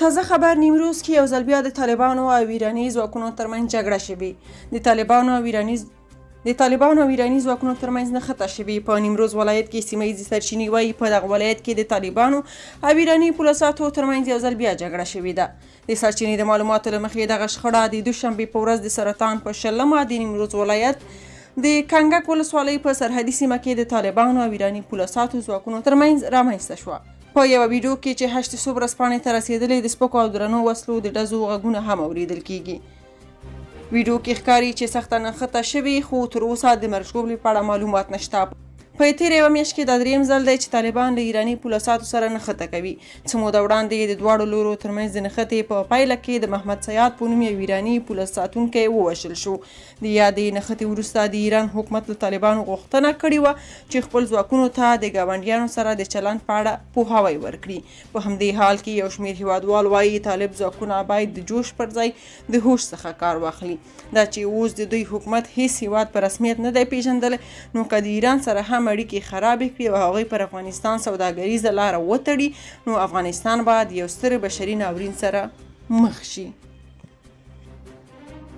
تازه خبر نیمروز کې یو ځل بیا د طالبانو او ایراني ځواکونو ترمنځ جګړه شوې. د طالبانو او ایراني ځواکونو ترمنځ نښته شوې. په نیمروز ولایت کې سیمه ییزې سرچینې وایي په دغه ولایت کې د طالبانو او ایراني پولیسو ترمنځ یو ځل بیا جګړه شوې ده. د سرچینې د معلوماتو له مخې دغه شخړه د دوشنبې په ورځ د سرطان په 20 د نیمروز ولایت د کنګک ولسوالۍ په سرحدي سیمه کې د طالبانو او ایراني پولیسو ځواکونو ترمنځ رامنځته شوه. په یوه ویډیو کې چې 8 صبح ورځپاڼې ته رسېدلې د سپکو او درنو وسلو د ډزو غږونه هم اورېدل کېږي. ویډیو کې ښکاري چې سخته نښته شوې، خو تر اوسه د مرګ ژوبلې په اړه معلومات نشته. په تېره یوه میاشت کې دا درېیم ځل دی چې طالبان له ایراني پولیسو سره نښته کوي. څه موده وړاندې د دواړو لورو ترمنځ د نښتې په پایله کې د محمد سیاد په نوم یو ایراني پولیس ساتونکی ووژل شو. د یادې نښتې وروسته د ایران حکومت له طالبانو غوښتنه کړې وه چې خپل ځواکونو ته د ګاونډیانو سره د چلند په اړه پوهاوی ورکړي. په همدې حال کې یو شمېر هیوادوال وایي طالب ځواکونه باید د جوش پر ځای د هوش څخه کار واخلي. دا چې اوس د دوی حکومت هیڅ هیواد په رسمیت نه دی پیژندلی، نو که د ایران سره هم اړیکې خرابې کړي او هغوی پر افغانستان سوداګریزه لاره وتړي، نو افغانستان به د یو ستر بشري ناورین سره مخ شي.